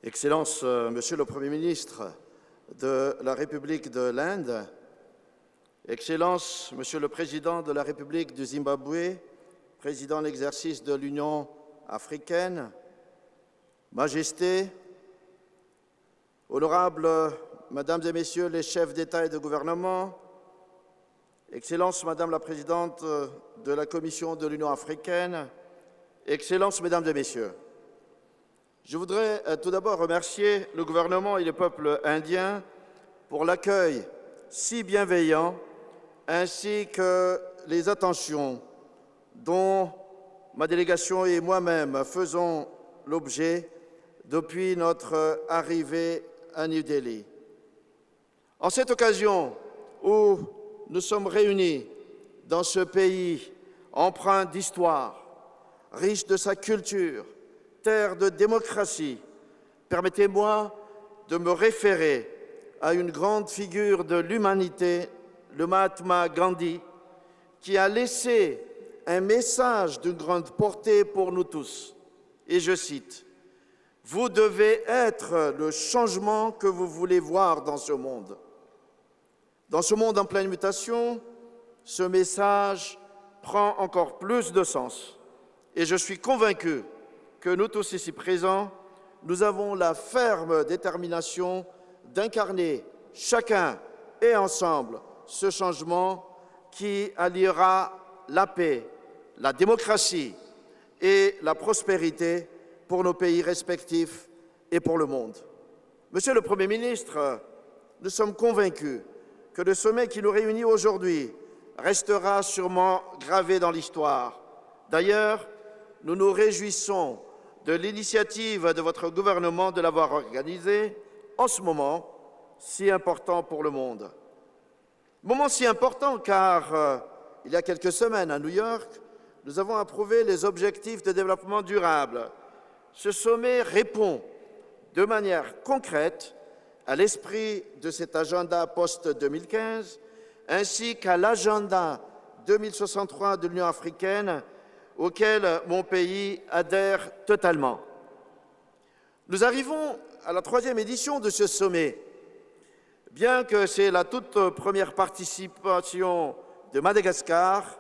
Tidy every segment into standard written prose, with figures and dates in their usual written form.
Excellences, Monsieur le Premier ministre de la République de l'Inde, Excellences, Monsieur le Président de la République du Zimbabwe, Président en exercice de l'Union africaine, Majesté, honorables Mesdames et Messieurs les chefs d'État et de gouvernement, Excellences, Madame la Présidente de la Commission de l'Union africaine, Excellences, Mesdames et Messieurs, je voudrais tout d'abord remercier le gouvernement et le peuple indien pour l'accueil si bienveillant ainsi que les attentions dont ma délégation et moi-même faisons l'objet depuis notre arrivée à New Delhi. En cette occasion où nous sommes réunis dans ce pays empreint d'histoire, riche de sa culture, terre de démocratie, permettez-moi de me référer à une grande figure de l'humanité, le Mahatma Gandhi, qui a laissé un message d'une grande portée pour nous tous. Et je cite, « Vous devez être le changement que vous voulez voir dans ce monde. » Dans ce monde en pleine mutation, ce message prend encore plus de sens. Et je suis convaincu que nous tous ici présents, nous avons la ferme détermination d'incarner chacun et ensemble ce changement qui alliera la paix, la démocratie et la prospérité pour nos pays respectifs et pour le monde. Monsieur le Premier ministre, nous sommes convaincus que le sommet qui nous réunit aujourd'hui restera sûrement gravé dans l'histoire. D'ailleurs, nous nous réjouissons de l'initiative de votre gouvernement de l'avoir organisé en ce moment si important pour le monde. Moment si important car il y a quelques semaines à New York, nous avons approuvé les objectifs de développement durable. Ce sommet répond de manière concrète à l'esprit de cet agenda post-2015 ainsi qu'à l'agenda 2063 de l'Union africaine auquel mon pays adhère totalement. Nous arrivons à la 3e édition de ce sommet. Bien que c'est la toute première participation de Madagascar,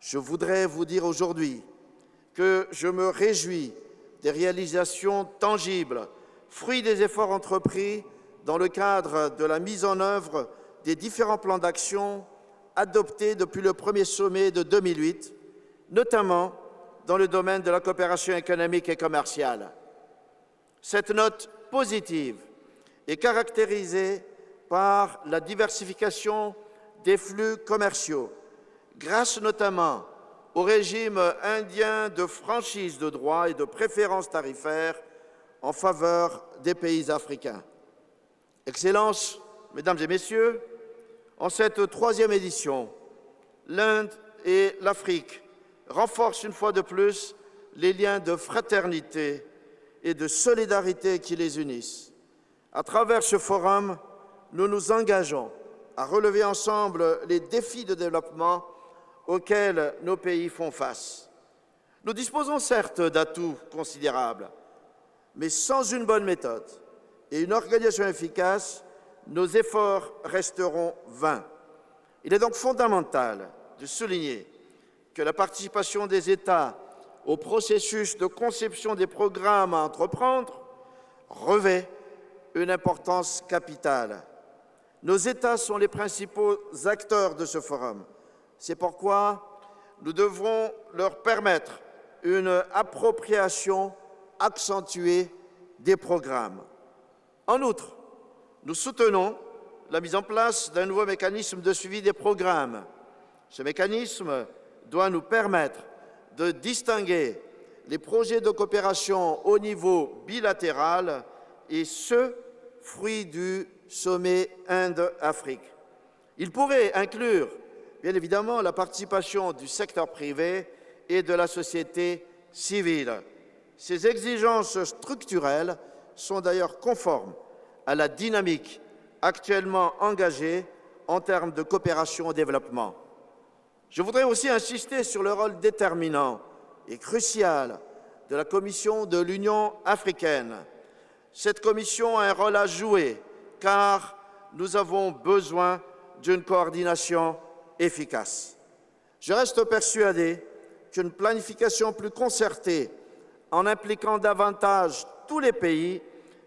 je voudrais vous dire aujourd'hui que je me réjouis des réalisations tangibles, fruits des efforts entrepris dans le cadre de la mise en œuvre des différents plans d'action adoptés depuis le premier sommet de 2008, notamment dans le domaine de la coopération économique et commerciale. Cette note positive est caractérisée par la diversification des flux commerciaux, grâce notamment au régime indien de franchise de droits et de préférences tarifaires en faveur des pays africains. Excellences, Mesdames et Messieurs, en cette 3e édition, l'Inde et l'Afrique renforcent une fois de plus les liens de fraternité et de solidarité qui les unissent. À travers ce forum, nous nous engageons à relever ensemble les défis de développement auxquels nos pays font face. Nous disposons certes d'atouts considérables, mais sans une bonne méthode et une organisation efficace, nos efforts resteront vains. Il est donc fondamental de souligner que la participation des États au processus de conception des programmes à entreprendre revêt une importance capitale. Nos États sont les principaux acteurs de ce forum. C'est pourquoi nous devrons leur permettre une appropriation accentuée des programmes. En outre, nous soutenons la mise en place d'un nouveau mécanisme de suivi des programmes. Ce mécanisme doit nous permettre de distinguer les projets de coopération au niveau bilatéral et ceux fruits du sommet Inde-Afrique. Il pourrait inclure, bien évidemment, la participation du secteur privé et de la société civile. Ces exigences structurelles sont d'ailleurs conformes à la dynamique actuellement engagée en termes de coopération au développement. Je voudrais aussi insister sur le rôle déterminant et crucial de la Commission de l'Union africaine. Cette commission a un rôle à jouer car nous avons besoin d'une coordination efficace. Je reste persuadé qu'une planification plus concertée en impliquant davantage tous les pays,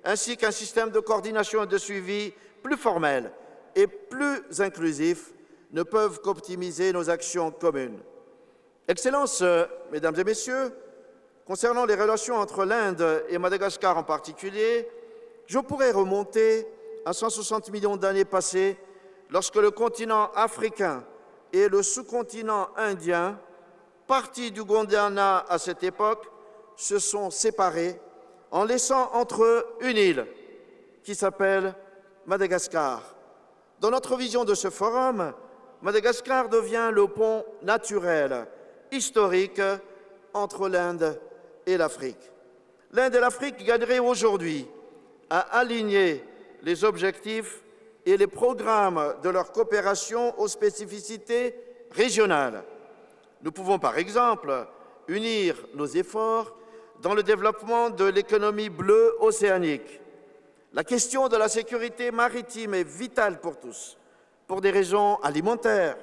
ainsi qu'un système de coordination et de suivi plus formel et plus inclusif, ne peuvent qu'optimiser nos actions communes. Excellences, Mesdames et Messieurs, concernant les relations entre l'Inde et Madagascar en particulier, je pourrais remonter à 160 millions d'années passées, lorsque le continent africain et le sous-continent indien, partis du Gondwana à cette époque, se sont séparés en laissant entre eux une île qui s'appelle Madagascar. Dans notre vision de ce forum, Madagascar devient le pont naturel, historique, entre l'Inde et l'Afrique. L'Inde et l'Afrique gagneraient aujourd'hui à aligner les objectifs et les programmes de leur coopération aux spécificités régionales. Nous pouvons par exemple unir nos efforts dans le développement de l'économie bleue océanique. La question de la sécurité maritime est vitale pour tous, pour des raisons alimentaires,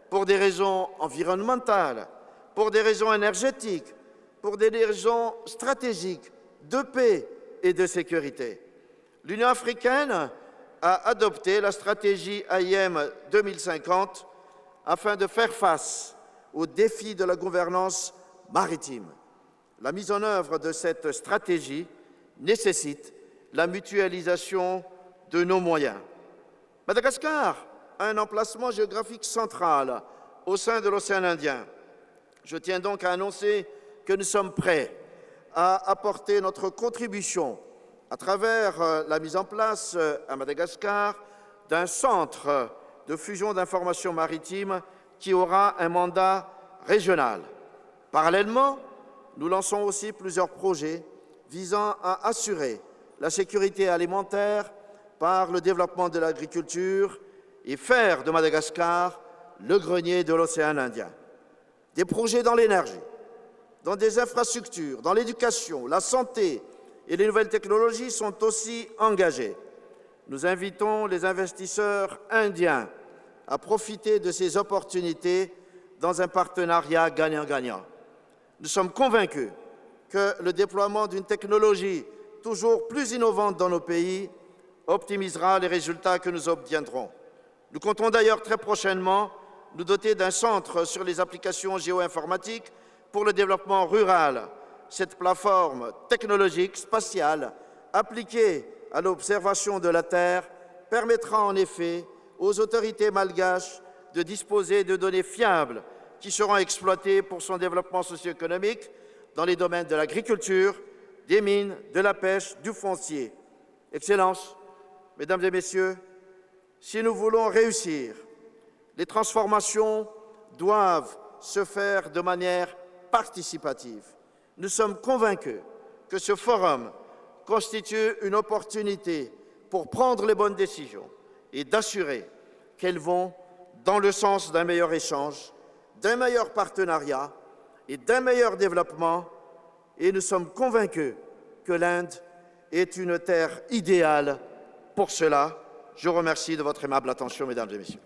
pour des raisons environnementales, pour des raisons énergétiques, pour des raisons stratégiques, de paix et de sécurité. L'Union africaine a adopté la stratégie AIM 2050 afin de faire face aux défis de la gouvernance maritime. La mise en œuvre de cette stratégie nécessite la mutualisation de nos moyens. Madagascar a un emplacement géographique central au sein de l'océan Indien. Je tiens donc à annoncer que nous sommes prêts à apporter notre contribution à travers la mise en place à Madagascar d'un centre de fusion d'informations maritimes qui aura un mandat régional. Parallèlement, nous lançons aussi plusieurs projets visant à assurer la sécurité alimentaire par le développement de l'agriculture et faire de Madagascar le grenier de l'océan Indien. Des projets dans l'énergie, dans des infrastructures, dans l'éducation, la santé et les nouvelles technologies sont aussi engagés. Nous invitons les investisseurs indiens à profiter de ces opportunités dans un partenariat gagnant-gagnant. Nous sommes convaincus que le déploiement d'une technologie toujours plus innovante dans nos pays optimisera les résultats que nous obtiendrons. Nous comptons d'ailleurs très prochainement nous doter d'un centre sur les applications géoinformatiques pour le développement rural. Cette plateforme technologique spatiale appliquée à l'observation de la Terre permettra en effet aux autorités malgaches de disposer de données fiables qui seront exploitées pour son développement socio-économique dans les domaines de l'agriculture, des mines, de la pêche, du foncier. Excellences, Mesdames et Messieurs, si nous voulons réussir, les transformations doivent se faire de manière participative. Nous sommes convaincus que ce forum constitue une opportunité pour prendre les bonnes décisions et d'assurer qu'elles vont dans le sens d'un meilleur échange, d'un meilleur partenariat et d'un meilleur développement. Et nous sommes convaincus que l'Inde est une terre idéale pour cela. Je vous remercie de votre aimable attention, Mesdames et Messieurs.